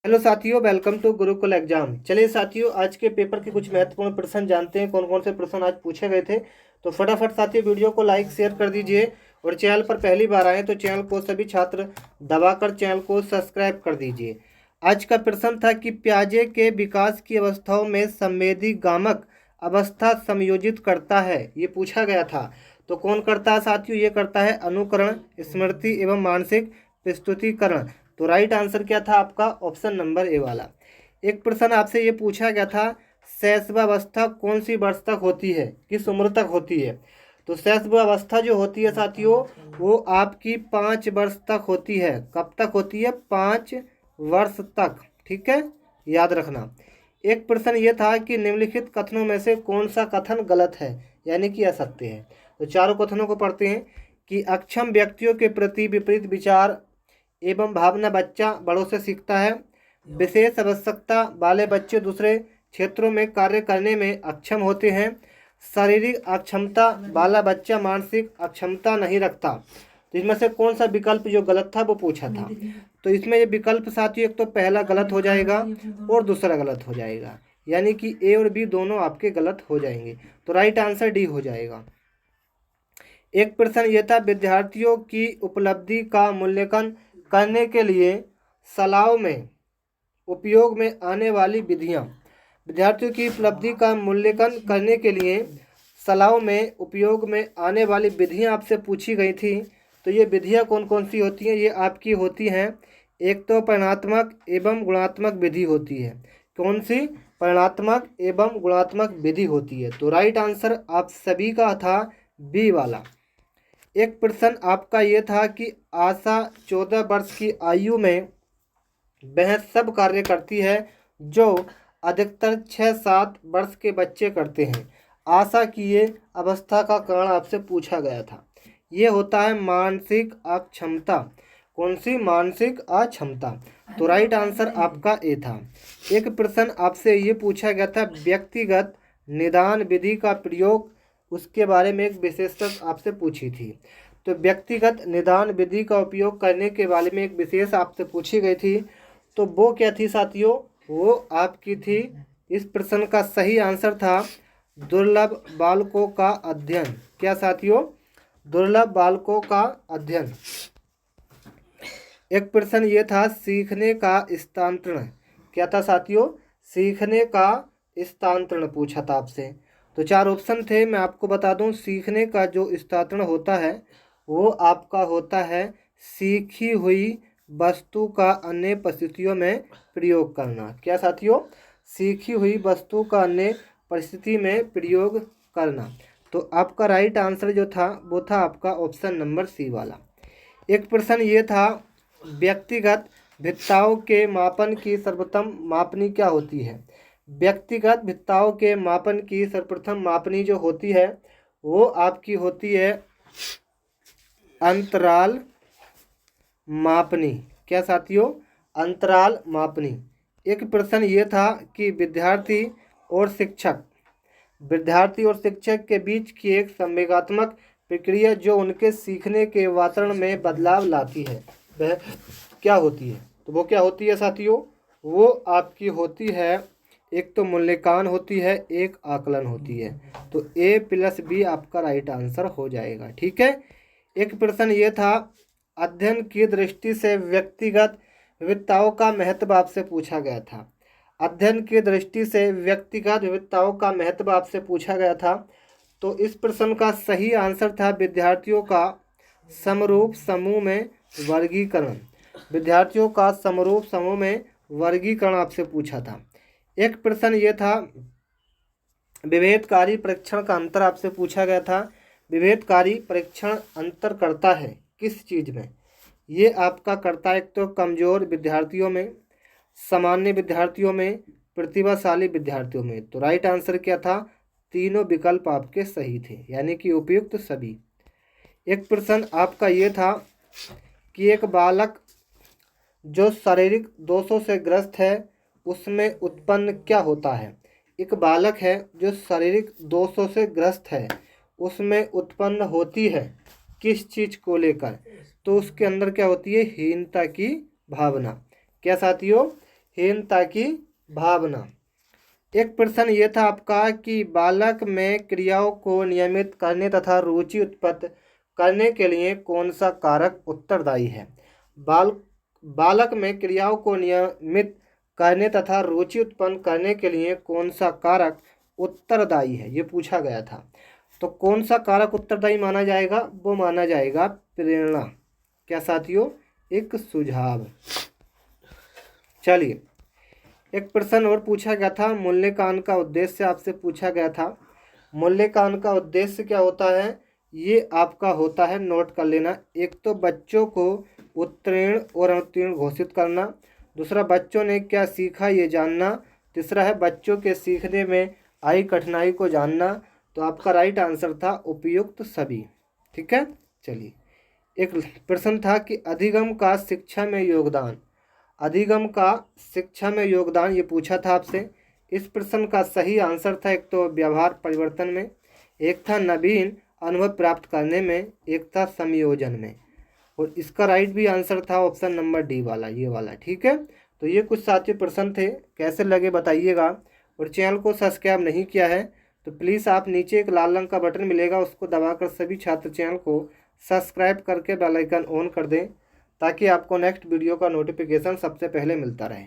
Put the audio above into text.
Hello साथियों, welcome to Gurukul exam. चलिए साथियों, आज के पेपर के कुछ महत्वपूर्ण प्रश्न जानते हैं। कौन कौन से प्रश्न आज पूछे गए थे। तो फटाफट साथियों वीडियो को लाइक शेयर कर दीजिए और चैनल पर पहली बार आए तो चैनल को सभी छात्र दबाकर चैनल को सब्सक्राइब कर दीजिए। आज का प्रश्न था कि प्याजे के विकास की अवस्थाओं में संवेदी गामक अवस्था समयोजित करता है, ये पूछा गया था। तो कौन करता है साथियों, ये करता है अनुकरण, स्मृति एवं मानसिक प्रस्तुतिकरण। तो राइट आंसर क्या था आपका, ऑप्शन नंबर ए वाला। एक प्रश्न आपसे ये पूछा गया था, शैशवावस्था कौन सी वर्ष तक होती है, किस उम्र तक होती है। तो शैशवावस्था जो होती है साथियों, वो आपकी 5 वर्ष तक होती है। कब तक होती है, 5 वर्ष तक। ठीक है, याद रखना। एक प्रश्न ये था कि निम्नलिखित कथनों में से कौन सा कथन गलत है, यानी कि असत्य है। तो चारों कथनों को पढ़ते हैं कि अक्षम व्यक्तियों के प्रति विपरीत विचार एवं भावना बच्चा बड़ों से सीखता है। विशेष आवश्यकता वाले बच्चे दूसरे क्षेत्रों में कार्य करने में अक्षम होते हैं। शारीरिक अक्षमता वाला बच्चा मानसिक अक्षमता नहीं रखता। तो इसमें से कौन सा विकल्प जो गलत था वो पूछा था। तो इसमें ये विकल्प साथियों, एक तो पहला गलत हो जाएगा और दूसरा गलत हो जाएगा, यानी कि ए और बी दोनों आपके गलत हो जाएंगे। तो राइट आंसर डी हो जाएगा। एक प्रश्न यह था, विद्यार्थियों की उपलब्धि का मूल्यांकन करने के लिए सलाह में उपयोग में आने वाली विधियां। विद्यार्थियों की उपलब्धि का मूल्यांकन करने के लिए सलाह में उपयोग में आने वाली विधियां आपसे पूछी गई थी। तो ये विधियां कौन कौन सी होती हैं, ये आपकी होती हैं। एक तो परिणात्मक एवं गुणात्मक विधि होती है। कौन सी, परिणात्मक एवं गुणात्मक विधि होती है। तो राइट आंसर आप सभी का था बी वाला। एक प्रश्न आपका ये था कि आशा 14 वर्ष की आयु में वह सब कार्य करती है जो अधिकतर 6-7 वर्ष के बच्चे करते हैं। आशा की ये अवस्था का कारण आपसे पूछा गया था। ये होता है मानसिक अक्षमता। कौन सी, मानसिक अक्षमता। तो राइट आंसर आपका ए था। एक प्रश्न आपसे ये पूछा गया था, व्यक्तिगत निदान विधि का प्रयोग, उसके बारे में एक विशेषता आपसे पूछी थी। तो व्यक्तिगत निदान विधि का उपयोग करने के बारे में एक विशेष आपसे पूछी गई थी। तो वो क्या थी साथियों, वो आपकी थी, इस प्रश्न का सही आंसर था दुर्लभ बालकों का अध्ययन। क्या साथियों, दुर्लभ बालकों का अध्ययन। एक प्रश्न ये था, सीखने का स्थानांतरण। क्या था साथियों, सीखने का स्थानांतरण पूछा था आपसे। तो 4 ऑप्शन थे, मैं आपको बता दूं। सीखने का जो स्थानांतरण होता है वो आपका होता है सीखी हुई वस्तु का अन्य परिस्थितियों में प्रयोग करना। क्या साथियों, सीखी हुई वस्तु का अन्य परिस्थिति में प्रयोग करना। तो आपका राइट आंसर जो था वो था आपका ऑप्शन नंबर सी वाला। एक प्रश्न ये था, व्यक्तिगत भिन्नताओं के मापन की सर्वोत्तम मापनी क्या होती है। व्यक्तिगत भिन्नताओं के मापन की सर्वप्रथम मापनी जो होती है वो आपकी होती है अंतराल मापनी। क्या साथियों, अंतराल मापनी। एक प्रश्न ये था कि विद्यार्थी और शिक्षक के बीच की एक संवेगात्मक प्रक्रिया जो उनके सीखने के वातावरण में बदलाव लाती है वह क्या होती है। तो वो क्या होती है साथियों, वो आपकी होती है, एक तो मूल्यांकन होती है, एक आकलन होती है। तो ए प्लस बी आपका राइट आंसर हो जाएगा। ठीक है। एक प्रश्न ये था, अध्ययन की दृष्टि से व्यक्तिगत विविधताओं का महत्व आपसे पूछा गया था। अध्ययन की दृष्टि से व्यक्तिगत विविधताओं का महत्व आपसे पूछा गया था। तो इस प्रश्न का सही आंसर था विद्यार्थियों का समरूप समूह में वर्गीकरण। विद्यार्थियों का समरूप समूह में वर्गीकरण आपसे पूछा था। एक प्रश्न ये था, विभेदकारी परीक्षण का अंतर आपसे पूछा गया था। विभेदकारी परीक्षण अंतर करता है किस चीज़ में, ये आपका करता है एक तो कमज़ोर विद्यार्थियों में, सामान्य विद्यार्थियों में, प्रतिभाशाली विद्यार्थियों में। तो राइट आंसर क्या था, तीनों विकल्प आपके सही थे, यानी कि उपयुक्त सभी। एक प्रश्न आपका ये था कि एक बालक जो शारीरिक दोषों से ग्रस्त है उसमें उत्पन्न क्या होता है। एक बालक है जो शारीरिक दोषों से ग्रस्त है, उसमें उत्पन्न होती है किस चीज़ को लेकर। तो उसके अंदर क्या होती है, हीनता की भावना। क्या साथियों, हीनता की भावना। एक प्रश्न ये था आपका कि बालक में क्रियाओं को नियमित करने तथा रुचि उत्पन्न करने के लिए कौन सा कारक उत्तरदायी है। बालक में क्रियाओं को नियमित करने तथा रुचि उत्पन्न करने के लिए कौन सा कारक उत्तरदायी है, ये पूछा गया था। तो कौन सा कारक उत्तरदायी माना जाएगा, वो माना जाएगा प्रेरणा। क्या साथियों, एक सुझाव। चलिए एक प्रश्न और पूछा गया था, मूल्यांकन का उद्देश्य आपसे पूछा गया था। मूल्यांकन का उद्देश्य क्या होता है, ये आपका होता है, नोट कर लेना। एक तो बच्चों को उत्तीर्ण और अनुत्तीर्ण घोषित करना, दूसरा बच्चों ने क्या सीखा ये जानना, तीसरा है बच्चों के सीखने में आई कठिनाई को जानना। तो आपका राइट आंसर था उपयुक्त सभी। ठीक है। चलिए एक प्रश्न था कि अधिगम का शिक्षा में योगदान, अधिगम का शिक्षा में योगदान ये पूछा था आपसे। इस प्रश्न का सही आंसर था एक तो व्यवहार परिवर्तन में, एक था नवीन अनुभव प्राप्त करने में, एक था संयोजन में, और इसका राइट भी आंसर था ऑप्शन नंबर डी वाला, ये वाला। ठीक है। तो ये कुछ साथियों प्रश्न थे, कैसे लगे बताइएगा। और चैनल को सब्सक्राइब नहीं किया है तो प्लीज़ आप नीचे एक लाल रंग का बटन मिलेगा, उसको दबाकर सभी छात्र चैनल को सब्सक्राइब करके बेल आइकन ऑन कर दें, ताकि आपको नेक्स्ट वीडियो का नोटिफिकेशन सबसे पहले मिलता रहे।